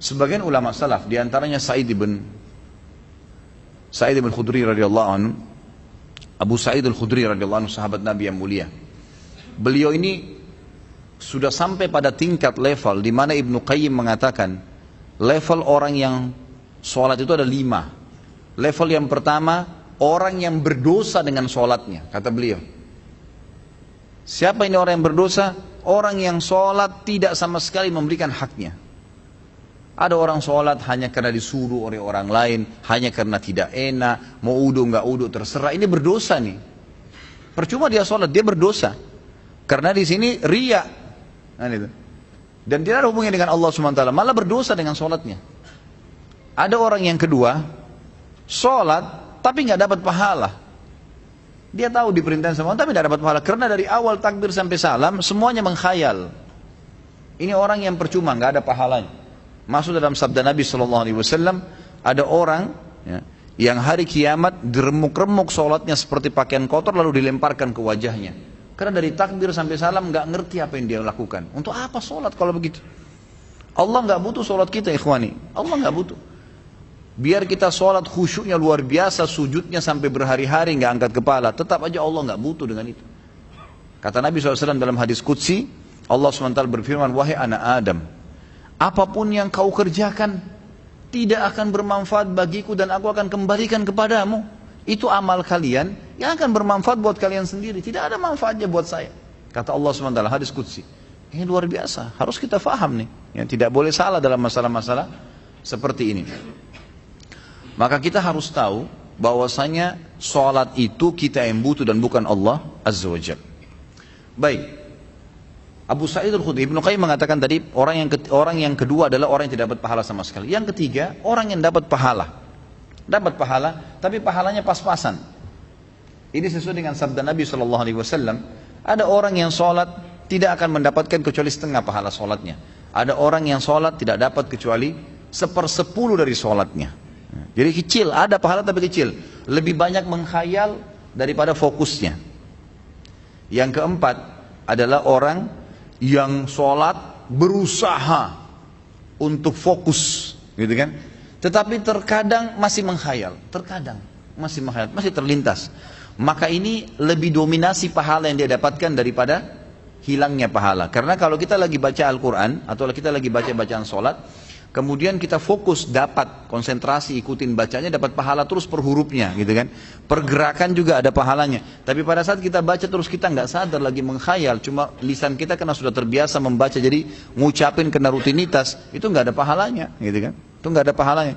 Sebagian ulama salaf, diantaranya Sa'id ibn Khudri radhiyallahu anhu, Abu Sa'id al-Khudri radhiyallahu anhu, sahabat Nabi yang mulia. Beliau ini sudah sampai pada tingkat level di mana Ibnu Qayyim mengatakan level orang yang sholat itu ada 5. Level yang pertama, orang yang berdosa dengan sholatnya, kata beliau. Siapa ini orang yang berdosa? Orang yang sholat tidak sama sekali memberikan haknya. Ada orang sholat hanya karena disuruh oleh orang lain, hanya karena tidak enak, mau udu nggak udu terserah. Ini berdosa nih. Percuma dia sholat, dia berdosa. Karena di sini riya. Nah, itu. Dan tidak ada hubungannya dengan Allah SWT, malah berdosa dengan sholatnya. Ada orang yang kedua, sholat tapi nggak dapat pahala. Dia tahu diperintahkan sama Allah tapi tidak dapat pahala. Karena dari awal takbir sampai salam semuanya menghayal. Ini orang yang percuma, nggak ada pahalanya. Masuk dalam sabda Nabi SAW, ada orang yang hari kiamat diremuk-remuk sholatnya seperti pakaian kotor lalu dilemparkan ke wajahnya. Karena dari takbir sampai salam nggak ngerti apa yang dia lakukan. Untuk apa sholat kalau begitu? Allah nggak butuh sholat kita, ikhwani. Allah nggak butuh. Biar kita sholat khusyuknya luar biasa, sujudnya sampai berhari-hari nggak angkat kepala, tetap aja Allah nggak butuh dengan itu. Kata Nabi SAW dalam hadis qudsi, Allah SWT berfirman, wahai anak Adam, apapun yang kau kerjakan tidak akan bermanfaat bagiku dan aku akan kembalikan kepadamu. Itu amal kalian yang akan bermanfaat buat kalian sendiri. Tidak ada manfaatnya buat saya. Kata Allah SWT, hadis qudsi. Ini luar biasa, harus kita faham nih. Yang tidak boleh salah dalam masalah-masalah seperti ini. Maka kita harus tahu bahwasanya sholat itu kita yang butuh dan bukan Allah Azza wa Jalla. Baik. Abu Sa'id al-Khudri, Ibnu Qayyim mengatakan tadi orang yang kedua adalah orang yang tidak dapat pahala sama sekali. Yang ketiga, orang yang dapat pahala. Dapat pahala, tapi pahalanya pas-pasan. Ini sesuai dengan sabda Nabi SAW. Ada orang yang sholat tidak akan mendapatkan kecuali setengah pahala sholatnya. Ada orang yang sholat tidak dapat kecuali 1/10 dari sholatnya. Jadi kecil, ada pahala tapi kecil. Lebih banyak menghayal daripada fokusnya. Yang keempat adalah orang yang sholat berusaha untuk fokus, gitu kan? Tetapi terkadang masih menghayal, masih terlintas. Maka ini lebih dominasi pahala yang dia dapatkan daripada hilangnya pahala. Karena kalau kita lagi baca Al-Quran atau kita lagi baca bacaan sholat, kemudian kita fokus, dapat konsentrasi, ikutin bacanya, dapat pahala terus per hurufnya, gitu kan? Pergerakan juga ada pahalanya. Tapi pada saat kita baca terus kita nggak sadar lagi menghayal, cuma lisan kita karena sudah terbiasa membaca, jadi ngucapin kena rutinitas, itu nggak ada pahalanya, gitu kan? Itu nggak ada pahalanya.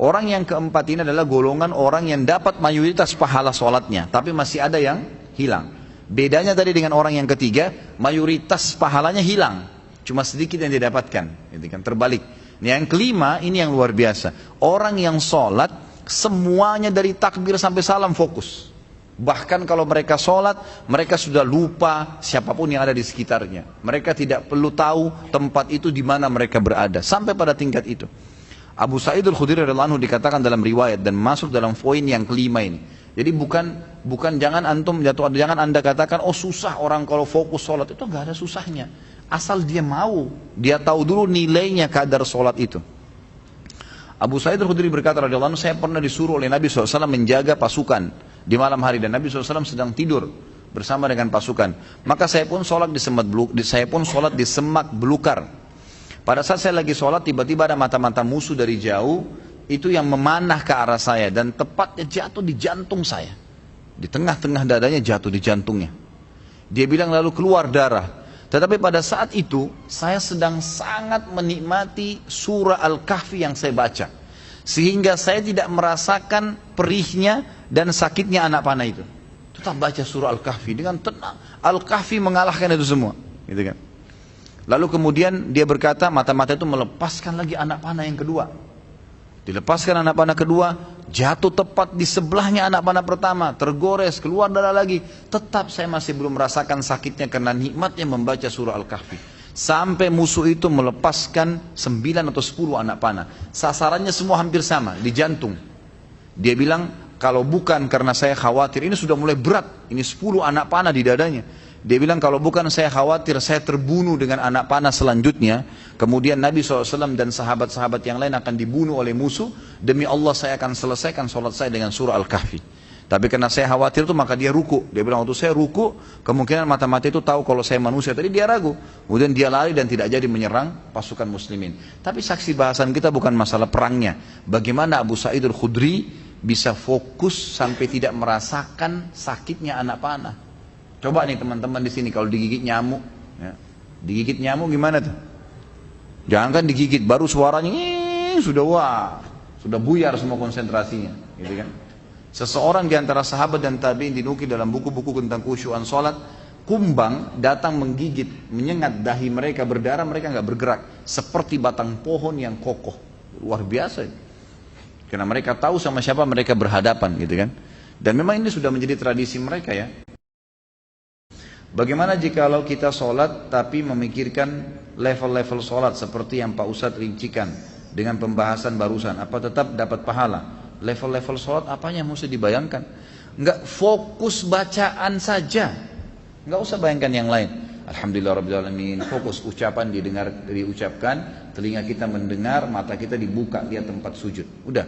Orang yang keempat ini adalah golongan orang yang dapat mayoritas pahala sholatnya, tapi masih ada yang hilang. Bedanya tadi dengan orang yang ketiga, mayoritas pahalanya hilang, cuma sedikit yang didapatkan, gitu kan? Terbalik. Yang kelima, ini yang luar biasa. Orang yang sholat, semuanya dari takbir sampai salam fokus. Bahkan kalau mereka sholat, mereka sudah lupa siapapun yang ada di sekitarnya. Mereka tidak perlu tahu tempat itu di mana mereka berada. Sampai pada tingkat itu. Abu Sa'id al-Khudri radhiyallahu anhu dikatakan dalam riwayat dan masuk dalam poin yang kelima ini. Jadi bukan jangan Anda katakan, oh susah orang kalau fokus sholat. Itu nggak ada susahnya. Asal dia mau, dia tahu dulu nilainya kadar sholat itu. Abu Sa'id al-Khudri berkata radhiyallahu anhu, saya pernah disuruh oleh Nabi SAW menjaga pasukan di malam hari dan Nabi SAW sedang tidur bersama dengan pasukan. Maka saya pun sholat di semak belukar. Pada saat saya lagi sholat, tiba-tiba ada mata-mata musuh dari jauh itu yang memanah ke arah saya dan tepatnya jatuh di jantung saya. Di tengah-tengah dadanya jatuh di jantungnya. Dia bilang lalu keluar darah. Tetapi pada saat itu saya sedang sangat menikmati surah Al-Kahfi yang saya baca. Sehingga saya tidak merasakan perihnya dan sakitnya anak panah itu. Tetap baca surah Al-Kahfi dengan tenang. Al-Kahfi mengalahkan itu semua. Gitu kan. Lalu kemudian dia berkata, mata-mata itu melepaskan lagi anak panah yang kedua. Dilepaskan anak panah kedua, jatuh tepat di sebelahnya anak panah pertama, tergores, keluar darah lagi. Tetap saya masih belum merasakan sakitnya karena nikmatnya membaca surah Al-Kahfi. Sampai musuh itu melepaskan 9 atau 10 anak panah. Sasarannya semua hampir sama, di jantung. Dia bilang, kalau bukan karena saya khawatir, ini sudah mulai berat. Ini 10 anak panah di dadanya. Dia bilang kalau bukan saya khawatir saya terbunuh dengan anak panah selanjutnya, kemudian Nabi SAW dan sahabat-sahabat yang lain akan dibunuh oleh musuh, demi Allah saya akan selesaikan sholat saya dengan surah Al-Kahfi. Tapi karena saya khawatir itu maka dia ruku. Dia bilang waktu saya ruku, kemungkinan mata-mata itu tahu kalau saya manusia. Tadi dia ragu. Kemudian dia lari dan tidak jadi menyerang pasukan muslimin. Tapi saksi bahasan kita bukan masalah perangnya. Bagaimana Abu Sa'id Al-Khudri bisa fokus sampai tidak merasakan sakitnya anak panah. Coba nih teman-teman di sini kalau digigit nyamuk. Ya. Digigit nyamuk gimana tuh? Jangan kan digigit, baru suaranya sudah buyar semua konsentrasinya. Gitu kan? Seseorang di antara sahabat dan tabi'in dinukil dalam buku-buku tentang khusyuan sholat, kumbang datang menggigit, menyengat dahi mereka berdarah, mereka nggak bergerak, seperti batang pohon yang kokoh. Luar biasa. Karena mereka tahu sama siapa mereka berhadapan, gitu kan? Dan memang ini sudah menjadi tradisi mereka ya. Bagaimana jikalau kita sholat tapi memikirkan level-level sholat seperti yang Pak Ustadz rincikan dengan pembahasan barusan, apa tetap dapat pahala? Level-level sholat apanya mesti dibayangkan? Enggak, fokus bacaan saja, enggak usah bayangkan yang lain. Alhamdulillahirrabbilalamin, fokus ucapan diucapkan, telinga kita mendengar, mata kita dibuka lihat tempat sujud. Udah,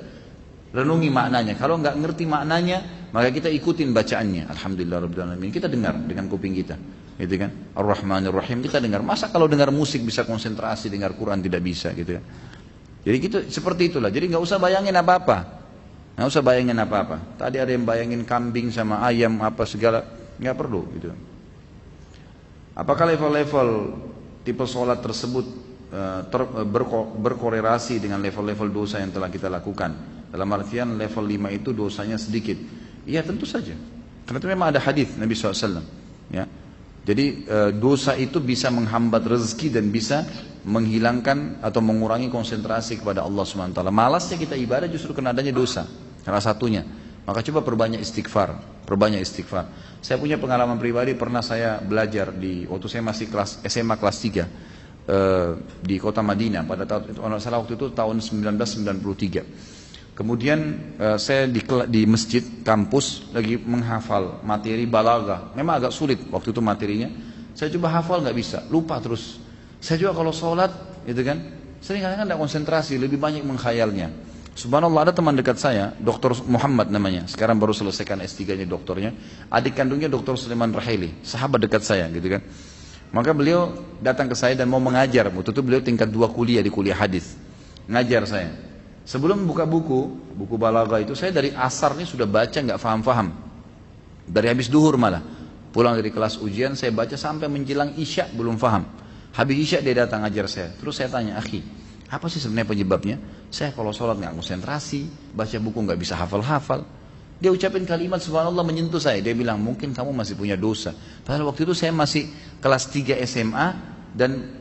renungi maknanya. Kalau enggak ngerti maknanya, maka kita ikutin bacaannya. Alhamdulillahirrabbilalamin, kita dengar dengan kuping kita, gitu kan? Ar-Rahmanir-Rahim kita dengar. Masa kalau dengar musik bisa konsentrasi, dengar Quran tidak bisa, gitu kan? Jadi gitu, seperti itulah. Jadi nggak usah bayangin apa-apa. Nggak usah bayangin apa-apa. Tadi ada yang bayangin kambing sama ayam apa segala, nggak perlu gitu. Apakah level-level tipe sholat tersebut berkorelasi dengan level-level dosa yang telah kita lakukan? Dalam artian level 5 itu dosanya sedikit. Iya tentu saja. Karena itu memang ada hadis Nabi SAW. Ya. Jadi dosa itu bisa menghambat rezeki dan bisa menghilangkan atau mengurangi konsentrasi kepada Allah SWT. Malasnya kita ibadah justru karena adanya dosa. Salah satunya. Maka coba perbanyak istighfar. Perbanyak istighfar. Saya punya pengalaman pribadi, pernah saya belajar waktu saya masih SMA kelas 3 di kota Madinah pada waktu itu tahun 1993. Kemudian saya di masjid kampus lagi menghafal materi balaghah. Memang agak sulit waktu itu materinya. Saya coba hafal nggak bisa, lupa terus. Saya juga kalau sholat, gitu kan, sering kadang-kadang tidak konsentrasi, lebih banyak menghayalnya. Subhanallah, ada teman dekat saya, Dr. Muhammad namanya, sekarang baru selesaikan S3-nya doktornya, adik kandungnya Dr. Sulaiman Raheli, sahabat dekat saya, gitu kan. Maka beliau datang ke saya dan mau mengajar, waktu itu beliau tingkat 2 kuliah di kuliah hadis, ngajar saya. Sebelum buka buku balaghah itu, saya dari asar ini sudah baca nggak faham-faham, dari habis duhur malah, pulang dari kelas ujian saya baca sampai menjelang isya belum faham. Habis isya dia datang ngajar saya, terus saya tanya, akhi, apa sih sebenarnya penyebabnya? Saya kalau sholat nggak konsentrasi, baca buku nggak bisa hafal-hafal. Dia ucapin kalimat subhanallah menyentuh saya. Dia bilang mungkin kamu masih punya dosa. Padahal waktu itu saya masih kelas 3 SMA dan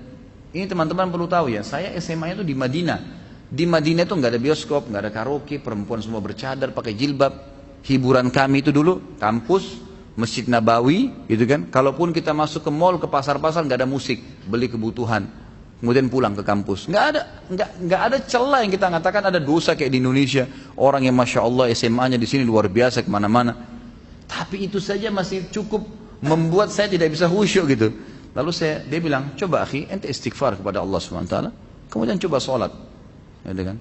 ini teman-teman perlu tahu ya, saya SMA itu di Madinah. Di Madinah itu nggak ada bioskop, nggak ada karaoke, perempuan semua bercadar, pakai jilbab. Hiburan kami itu dulu kampus, Masjid Nabawi, gitu kan. Kalaupun kita masuk ke mall, ke pasar-pasar nggak ada musik, beli kebutuhan. Kemudian pulang ke kampus. Nggak ada celah yang kita katakan ada dosa kayak di Indonesia. Orang yang masya Allah SMA-nya di sini luar biasa kemana-mana. Tapi itu saja masih cukup membuat saya tidak bisa khusyuk gitu. Lalu dia bilang, coba akhi, ente istighfar kepada Allah SWT. Kemudian coba sholat. Ya, kan?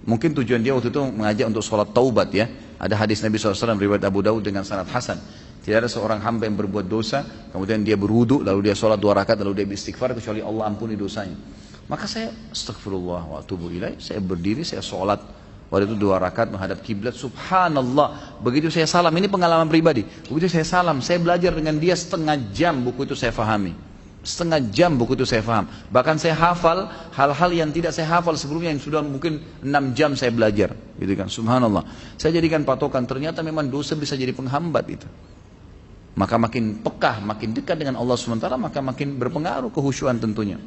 Mungkin tujuan dia waktu itu mengajak untuk sholat taubat ya. Ada hadis Nabi SAW riwayat Abu Daud dengan sanad hasan. Tidak ada seorang hamba yang berbuat dosa, kemudian dia berwudu, lalu dia sholat 2 rakaat, lalu dia beristighfar, kecuali Allah ampuni dosanya. Maka saya astagfirullah wa atubu ilaih, saya berdiri, saya sholat. Waktu itu 2 rakaat menghadap kiblat, subhanallah. Begitu saya salam, ini pengalaman pribadi. Begitu saya salam, saya belajar dengan dia setengah jam buku itu saya fahami. Setengah jam buku itu saya faham. Bahkan saya hafal hal-hal yang tidak saya hafal sebelumnya yang sudah mungkin 6 jam saya belajar. Gitu kan, subhanallah. Saya jadikan patokan, ternyata memang dosa bisa jadi penghambat itu. Maka makin pekah, makin dekat dengan Allah SWT, maka makin berpengaruh kehusyuan tentunya.